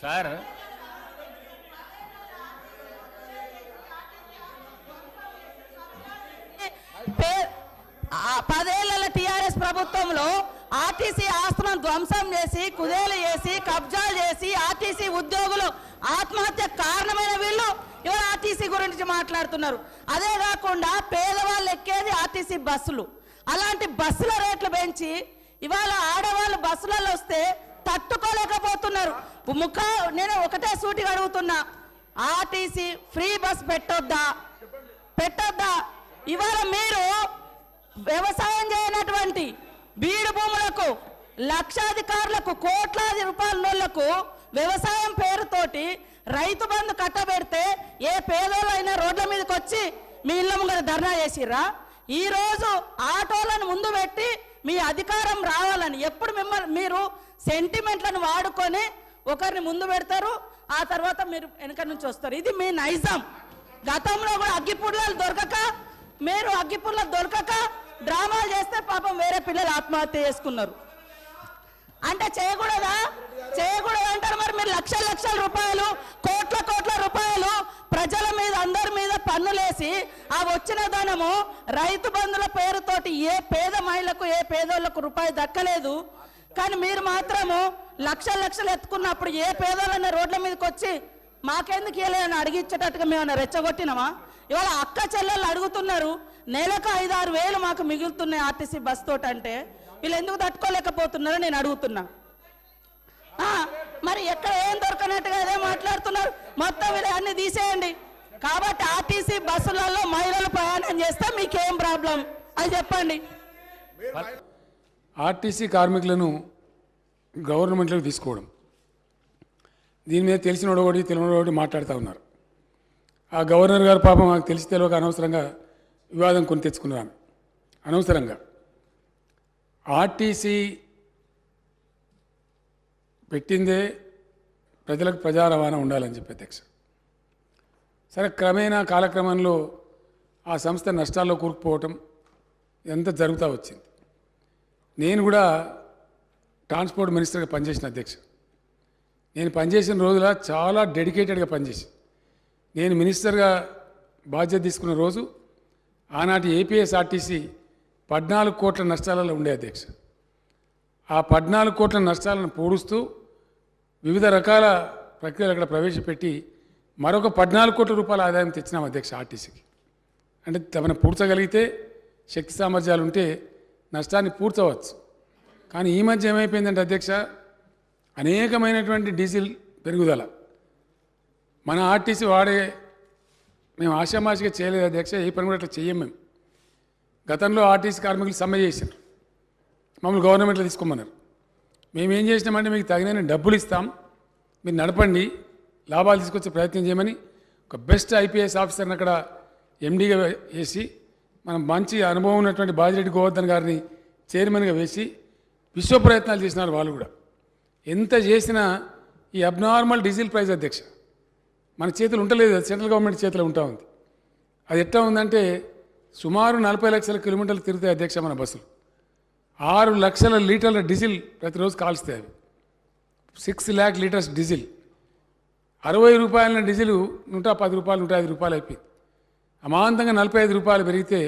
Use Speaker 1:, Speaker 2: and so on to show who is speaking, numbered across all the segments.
Speaker 1: Sir
Speaker 2: పదేళ్ల TRS ప్రభుత్వంలో RTC ఆస్తులను ధ్వంసం చేసి కుదేలు చేసి కబ్జాలు చేసి ఆర్టీసీ ఉద్యోగులు ఆత్మహత్య కారణమైన వీళ్ళు ఇవాళ ఆర్టీసీ గురించి మాట్లాడుతున్నారు. అదే కాకుండా పేదవాళ్ళు ఎక్కేది ఆర్టీసీ బస్సులు. అలాంటి బస్సుల రేట్లు పెంచి ఇవాళ ఆడవాళ్ళు బస్సులలో వస్తే తట్టుకోలేకపోతున్నారు. నేను ఒకటే సూటిగా అడుగుతున్నా, ఆర్టీసీ ఫ్రీ బస్ పెట్టొద్దా? ఇవాళ మీరు వ్యవసాయం చేయనటువంటి బీడు భూములకు లక్షాధికారులకు కోట్లాది రూపాయలకు వ్యవసాయం పేరుతోటి రైతు బంధు కట్టబెడితే ఏ పేదోళ్ళైనా రోడ్ల మీదకి వచ్చి మీ ఇళ్ళ ముంగర ధర్నా చేసిర్రా? ఈ రోజు ఆటోలను ముందు పెట్టి మీ అధికారం రావాలని ఎప్పుడు మీరు సెంటిమెంట్లను వాడుకొని ఒకరిని ముందు పెడతారు, ఆ తర్వాత మీరు వెనక నుంచి వస్తారు. ఇది మీ నైజం. గతంలో కూడా అగ్గిపుల్లలు దొరకక డ్రామాలు చేస్తే పాపం వేరే పిల్లలు ఆత్మహత్య చేసుకున్నారు. అంటే చేయకూడదు అంటారు. మరి మీరు లక్షల రూపాయలు కోట్ల రూపాయలు ప్రజల మీద అందరి మీద పన్నులేసి ఆ వచ్చిన ధనము రైతు బంధుల పేరుతోటి ఏ పేద మహిళకు ఏ పేదోళ్లకు రూపాయి దక్కలేదు. కానీ మీరు మాత్రము లక్షలు ఎత్తుకున్నప్పుడు ఏ పేదోళ్ళన్న రోడ్ల మీదకి వచ్చి మాకెందుకు ఇవ్వలేదని అడిగించేటట్టుగా మేమన్నా రెచ్చగొట్టినామా? ఇవాళ అక్క చెల్లెళ్ళు అడుగుతున్నారు, నెలకు 5-6 వేలు మాకు మిగులుతున్నాయి ఆర్టీసీ బస్ తోటి. అంటే వీళ్ళు ఎందుకు తట్టుకోలేకపోతున్నారో నేను అడుగుతున్నా. మరి ఎక్కడ ఏం దొరకనట్టుగా అదే మాట్లాడుతున్నారు. మొత్తం వీళ్ళు అన్ని తీసేయండి. కాబట్టి ఆర్టీసీ బస్సులలో మహిళలు ప్రయాణం చేస్తే మీకేం ప్రాబ్లం అది చెప్పండి.
Speaker 3: ఆర్టీసీ కార్మికులను గవర్నమెంట్లోకి తీసుకోవడం, దీని మీద తెలిసినోడు ఒకటి తెలియనోడు ఒకటి మాట్లాడుతూ ఉన్నారు. ఆ గవర్నర్ గారు పాపం మాకు తెలిసి తెలియక అనవసరంగా వివాదం కొని తెచ్చుకున్నారు. అనవసరంగా ఆర్టీసీ పెట్టిందే ప్రజలకు ప్రజా రవాణా ఉండాలని చెప్పి అధ్యక్ష. సరే, క్రమేణా కాలక్రమంలో ఆ సంస్థ నష్టాల్లో కూరుకుపోవటం ఇదంతా జరుగుతూ వచ్చింది. నేను కూడా ట్రాన్స్పోర్ట్ మినిస్టర్గా పనిచేసిన అధ్యక్ష. నేను పనిచేసిన రోజుల చాలా డెడికేటెడ్గా పనిచేసి, నేను మినిస్టర్గా బాధ్యత తీసుకున్న రోజు ఆనాటి ఏపీఎస్ఆర్టీసీ 14 కోట్ల నష్టాలలో ఉండే అధ్యక్ష. ఆ 14 కోట్ల నష్టాలను పూడుస్తూ వివిధ రకాల ప్రక్రియలు అక్కడ ప్రవేశపెట్టి మరొక 14 కోట్ల రూపాయల ఆదాయం తెచ్చినాం అధ్యక్ష ఆర్టీసీకి. అంటే తమను పూడ్చగలిగితే, శక్తి సామర్థ్యాలు ఉంటే నష్టాన్ని పూడ్చవచ్చు. కానీ ఈ మధ్య ఏమైపోయిందంటే అధ్యక్ష, అనేకమైనటువంటి డీజిల్ పెరుగుదల మన ఆర్టీసీ మేము ఆశామాషిగా చేయలేదు అధ్యక్ష. ఏ పని కూడా అట్లా చెయ్యం మేము. గతంలో ఆర్టీసీ కార్మికులు సమ్మె చేశారు, మమ్మల్ని గవర్నమెంట్లో తీసుకోమన్నారు. మేమేం చేసినామంటే మీకు తగిన డబ్బులు ఇస్తాం, మీరు నడపండి, లాభాలు తీసుకొచ్చే ప్రయత్నం చేయమని ఒక బెస్ట్ ఐపీఎస్ ఆఫీసర్ని అక్కడ ఎండీగా వేసి, మనం మంచి అనుభవం ఉన్నటువంటి బాజిరెడ్డి గోవర్ధన్ గారిని చైర్మన్గా వేసి విశ్వ ప్రయత్నాలు చేసినారు వాళ్ళు కూడా. ఎంత చేసినా ఈ అబ్నార్మల్ డీజిల్ ప్రైస్ అధ్యక్ష మన చేతులు ఉండలేదు, సెంట్రల్ గవర్నమెంట్ చేతిలో ఉంటా ఉంది. అది ఎట్లా ఉందంటే సుమారు 40 లక్షల కిలోమీటర్లు తిరుగుతాయి అధ్యక్ష మన బస్సులు. 6 లక్షల లీటర్ల డీజిల్ ప్రతిరోజు కాల్స్తాయి. అవి 6 lakh లీటర్స్ డీజిల్. 60 రూపాయల డీజిల్ 110 రూపాయలు 105 రూపాయలు అయిపోయింది. అమాంతంగా 45 రూపాయలు పెరిగితే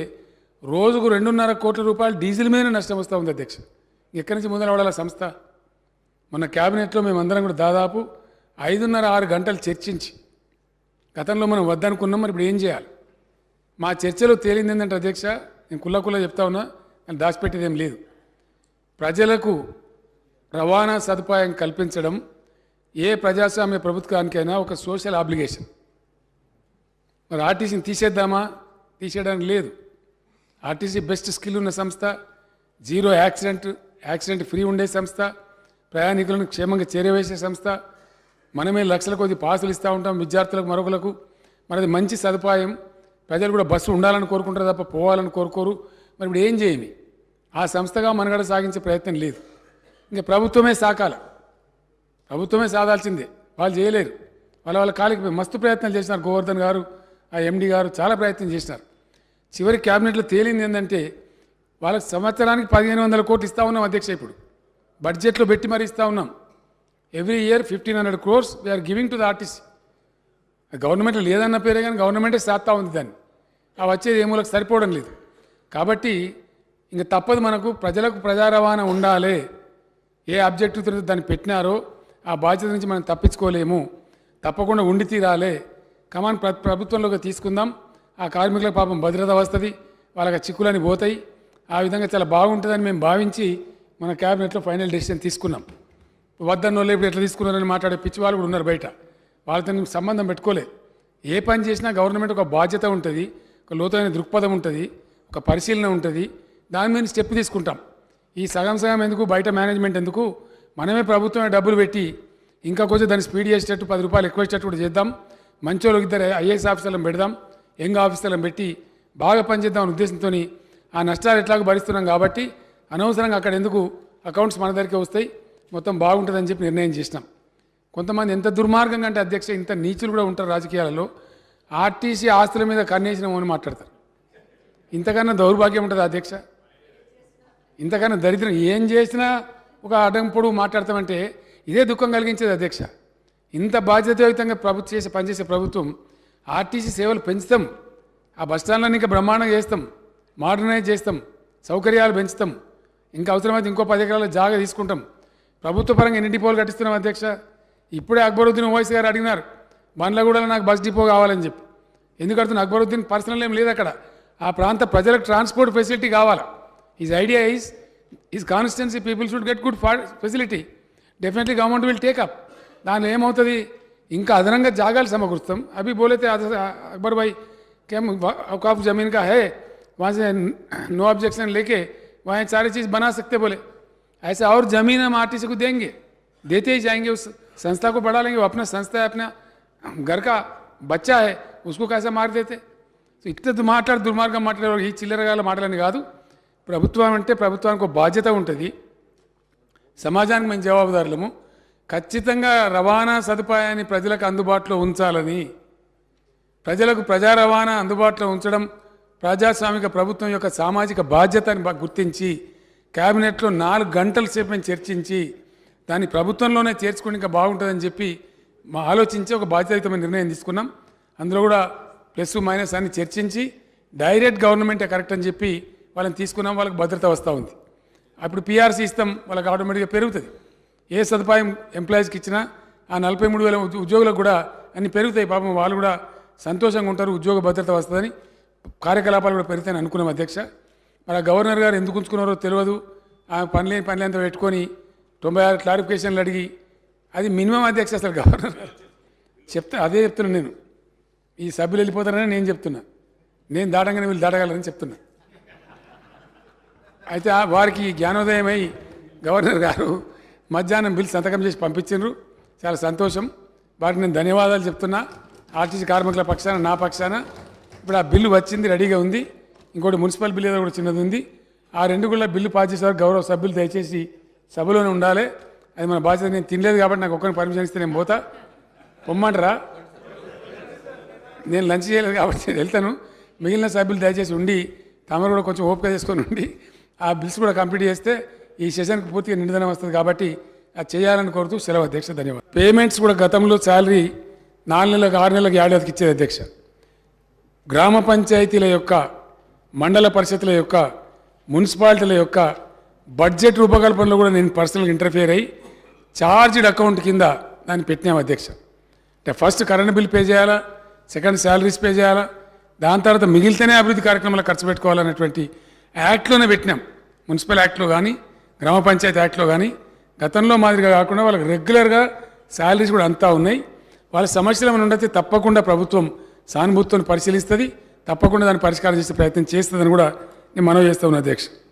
Speaker 3: రోజుకు 2.5 కోట్ల రూపాయలు డీజిల్ మీద నష్టం వస్తూ ఉంది అధ్యక్ష. ఎక్కడి నుంచి ముందర పడాల సంస్థ? మన క్యాబినెట్లో మేమందరం కూడా దాదాపు 5.5-6 గంటలు చర్చించి, గతంలో మనం వద్దనుకున్నాం, మరి ఇప్పుడు ఏం చేయాలి? మా చర్చలో తేలింది ఏంటంటే అధ్యక్ష, నేను కుల్ల చెప్తా ఉన్నా, నేను దాచిపెట్టేది ఏం లేదు. ప్రజలకు రవాణా సదుపాయం కల్పించడం ఏ ప్రజాస్వామ్య ప్రభుత్వానికైనా ఒక సోషల్ ఆబ్లిగేషన్. మరి ఆర్టీసీని తీసేయడానికి లేదు. ఆర్టీసీ బెస్ట్ స్కిల్ ఉన్న సంస్థ, జీరో యాక్సిడెంట్ ఫ్రీ ఉండే సంస్థ, ప్రయాణికులను క్షేమంగా చేరవేసే సంస్థ. మనమే లక్షల కొద్ది పాసులు ఇస్తూ ఉంటాం విద్యార్థులకు మరొకలకు. మనది మంచి సదుపాయం. ప్రజలు కూడా బస్సు ఉండాలని కోరుకుంటారు తప్ప పోవాలని కోరుకోరు. మరి ఇప్పుడు ఏం చేయని? ఆ సంస్థగా మనగడ సాగించే ప్రయత్నం లేదు. ఇంకా ప్రభుత్వమే సాధాల్సిందే. వాళ్ళు చేయలేరు. వాళ్ళ కాలికి మస్తు ప్రయత్నాలు చేసినారు. గోవర్ధన్ గారు, ఆ ఎండీ గారు చాలా ప్రయత్నం చేసినారు. చివరి క్యాబినెట్లో తేలింది ఏంటంటే వాళ్ళకి సంవత్సరానికి 1500 కోట్లు ఇస్తూ ఉన్నాం అధ్యక్ష. ఇప్పుడు బడ్జెట్లో పెట్టి మరీ ఇస్తూ ఉన్నాం. Every year 1,500 crores we're giving to the RTC. Government లేదన్న పేరే కానీ గవర్నమెంటే చేస్తూ ఉంది దాన్ని. ఆ వచ్చేది ఏమూలకు సరిపోవడం లేదు. కాబట్టి ఇంక తప్పదు, మనకు ప్రజలకు ప్రజా రవాణా ఉండాలి. ఏ ఆబ్జెక్టివ్తో దాన్ని పెట్టినారో ఆ బాధ్యత నుంచి మనం తప్పించుకోలేము, తప్పకుండా ఉండి తీరాలి. కమాన్ ప్రభుత్వంలోకి తీసుకుందాం. ఆ కార్మికులకు పాపం భద్రత వస్తుంది, వాళ్ళకి చిక్కులని పోతాయి. ఆ విధంగా చాలా బాగుంటుందని మేము భావించి మన క్యాబినెట్లో ఫైనల్ డెసిషన్ తీసుకున్నాం. వద్దన్నోళ్ళు ఇప్పుడు ఎట్లా తీసుకున్నారని మాట్లాడే పిచ్చి వాళ్ళు కూడా ఉన్నారు బయట. వాళ్ళతో సంబంధం పెట్టుకోలే. ఏ పని చేసినా గవర్నమెంట్ ఒక బాధ్యత ఉంటుంది, ఒక లోతైన దృక్పథం ఉంటుంది, ఒక పరిశీలన ఉంటుంది. దాని మీద స్టెప్ తీసుకుంటాం. ఈ సగం సగం ఎందుకు, బయట మేనేజ్మెంట్ ఎందుకు, మనమే ప్రభుత్వమే డబ్బులు పెట్టి ఇంకా కొంచెం దాన్ని స్పీడ్ చేసేటట్టు 10 రూపాయలు ఎక్కువ ఇచ్చేటట్టు కూడా చేద్దాం. మంచోళ్ళకి ఇద్దరు ఐఏఎస్ ఆఫీసర్లను పెడదాం, యంగ్ ఆఫీసర్లను పెట్టి బాగా పనిచేద్దాం అనే ఉద్దేశంతో ఆ నష్టాలు ఎట్లాగో భరిస్తున్నాం కాబట్టి అనవసరంగా అక్కడ ఎందుకు అకౌంట్స్ మన దగ్గరికి వస్తాయి, మొత్తం బాగుంటుందని చెప్పి నిర్ణయం చేసినాం. కొంతమంది ఎంత దుర్మార్గంగా అంటే అధ్యక్ష, ఇంత నీచులు కూడా ఉంటారు రాజకీయాలలో. ఆర్టీసీ ఆస్తుల మీద కన్నేసినామని మాట్లాడతారు. ఇంతకన్నా దౌర్భాగ్యం ఉంటుంది అధ్యక్ష, ఇంతకన్నా దరిద్రం. ఏం చేసినా ఒక అడ్డంపుడు మాట్లాడతామంటే ఇదే దుఃఖం కలిగించేది అధ్యక్ష. ఇంత బాధ్యతాయుతంగా పనిచేసే ప్రభుత్వం ఆర్టీసీ సేవలు పెంచుతాం, ఆ బస్టాండ్లను ఇంకా బ్రహ్మాండంగా చేస్తాం, మోడర్నైజ్ చేస్తాం, సౌకర్యాలు పెంచుతాం, ఇంకా అవసరమైతే ఇంకో 10 ఎకరాల జాగా తీసుకుంటాం. ప్రభుత్వ పరంగా ఎన్ని డిపోలు కట్టిస్తున్నాం అధ్యక్ష. ఇప్పుడే అక్బరుద్దీన్ ఓవైసీ గారు అడిగినారు, బండ్లగూడలో నాకు బస్ డిపో కావాలని చెప్పి. ఎందుకు అడుగుతున్నా, అక్బరుద్దీన్ పర్సనల్ ఏం లేదు అక్కడ. ఆ ప్రాంత ప్రజలకు ట్రాన్స్పోర్ట్ ఫెసిలిటీ కావాలి. His idea is constituency people should get good facility. Definitely government will take up. దానిలో ఏమవుతుంది, ఇంకా అదనంగా జాగాలు సమకూరుస్తాం. అభి బోలేతే अकबर भाई क्या औकाफ ज़मीन का है, वहाँ से नो ऑब्जेक्शन लेके वहाँ सारी चीज़ बना सकते बोले. ऐसा और ज़मीन हम आरटीसी को देंगे, देते ही जाएंगे. उस संस्था को बढ़ा लेंगे. वो अपना संस्था है, अपना घर का बच्चा है, उसको कैसे मार देते. సో ఇట్లా దుర్మార్గం మాట్లాడే ఈ చిల్లరగాల మాటలని కాదు. ప్రభుత్వం అంటే ప్రభుత్వానికి ఒక బాధ్యత ఉంటుంది, సమాజానికి మేము జవాబుదారులము. ఖచ్చితంగా రవాణా సదుపాయాన్ని ప్రజలకు అందుబాటులో ఉంచాలని, ప్రజలకు ప్రజా రవాణా అందుబాటులో ఉంచడం ప్రజాస్వామిక ప్రభుత్వం యొక్క సామాజిక బాధ్యతని గుర్తించి క్యాబినెట్లో 4 గంటల సేపు మేము చర్చించి దాన్ని ప్రభుత్వంలోనే చేర్చుకుని ఇంకా బాగుంటుందని చెప్పి మా ఆలోచించి ఒక బాధ్యతాయుతమైన నిర్ణయం తీసుకున్నాం. అందులో కూడా ప్లస్ మైనస్ అని చర్చించి డైరెక్ట్ గవర్నమెంటే కరెక్ట్ అని చెప్పి వాళ్ళని తీసుకున్నాం. వాళ్ళకి భద్రత వస్తూ ఉంది. అప్పుడు పీఆర్సీ ఇస్తాం, వాళ్ళకి ఆటోమేటిక్గా పెరుగుతుంది. ఏ సదుపాయం ఎంప్లాయీస్కి ఇచ్చినా ఆ 43,000 ఉద్యోగులకు కూడా అన్ని పెరుగుతాయి. పాపం వాళ్ళు కూడా సంతోషంగా ఉంటారు, ఉద్యోగ భద్రత వస్తుందని, కార్యకలాపాలు కూడా పెరుగుతాయని అనుకున్నాం అధ్యక్ష. మరి గవర్నర్ గారు ఎందుకు ఉంచుకున్నారో తెలియదు. ఆ పనులంతా పెట్టుకొని 96 క్లారిఫికేషన్లు అడిగి, అది మినిమం అధ్యక్ష. అసలు గవర్నర్ గారు అదే చెప్తున్నాను నేను. ఈ సభ్యులు వెళ్ళిపోతారని నేను చెప్తున్నా, నేను దాటంగానే వీళ్ళు దాటగలరని చెప్తున్నా. అయితే వారికి జ్ఞానోదయమై గవర్నర్ గారు మధ్యాహ్నం బిల్ సంతకం చేసి పంపించారు. చాలా సంతోషం. వారికి నేను ధన్యవాదాలు చెప్తున్నా. ఆర్టీసీ కార్మికుల పక్షాన, నా పక్షాన. ఇప్పుడు ఆ బిల్లు వచ్చింది, రెడీగా ఉంది. ఇంకోటి మున్సిపల్ బిల్ ఏదో కూడా చిన్నది ఉంది. ఆ 2 కూడా బిల్లు పాస్ చేసేవారు గౌరవ సభ్యులు దయచేసి సభలోనే ఉండాలి. అది మన బాధ్యత. నేను తినలేదు కాబట్టి నాకు ఒక్కరిని పర్మిషన్ ఇస్తే నేను పోతా. పొమ్మంటారా? నేను లంచ్ చేయలేదు కాబట్టి నేను వెళ్తాను. మిగిలిన సభ్యులు దయచేసి ఉండి తమరు కూడా కొంచెం ఓపిక చేసుకొని ఉండి ఆ బిల్స్ కూడా కంప్లీట్ చేస్తే ఈ సెషన్కి పూర్తిగా నిండుదనం వస్తుంది. కాబట్టి అది చేయాలని కోరుతూ సెలవు అధ్యక్ష. ధన్యవాదాలు. పేమెంట్స్ కూడా గతంలో శాలరీ 4 నెలలకు 6 నెలలకు ఏడాదికి ఇచ్చేది అధ్యక్ష. గ్రామ పంచాయతీల యొక్క, మండల పరిషత్ల యొక్క, మున్సిపాలిటీల యొక్క బడ్జెట్ రూపకల్పనలో కూడా నేను పర్సనల్గా ఇంటర్ఫియర్ అయ్యి చార్జ్డ్ అకౌంట్ కింద దాన్ని పెట్టినాం అధ్యక్ష. అంటే ఫస్ట్ కరెంట్ బిల్ పే చేయాలా, సెకండ్ శాలరీస్ పే చేయాలా, దాని తర్వాత మిగిలితేనే అభివృద్ధి కార్యక్రమాలు ఖర్చు పెట్టుకోవాలనేటువంటి యాక్ట్లోనే పెట్టినాం. మున్సిపల్ యాక్ట్లో కానీ, గ్రామ పంచాయతీ యాక్ట్లో కానీ. గతంలో మాదిరిగా కాకుండా వాళ్ళకి రెగ్యులర్గా శాలరీస్ కూడా అంతా ఉన్నాయి. వాళ్ళ సమస్యలు ఏమైనా ఉండతే తప్పకుండా ప్రభుత్వం సానుభూతితో పరిశీలిస్తుంది, తప్పకుండా దాన్ని పరిష్కారం చేసే ప్రయత్నం చేస్తుందని కూడా నేను మనవి చేస్తా ఉన్నా అధ్యక్ష.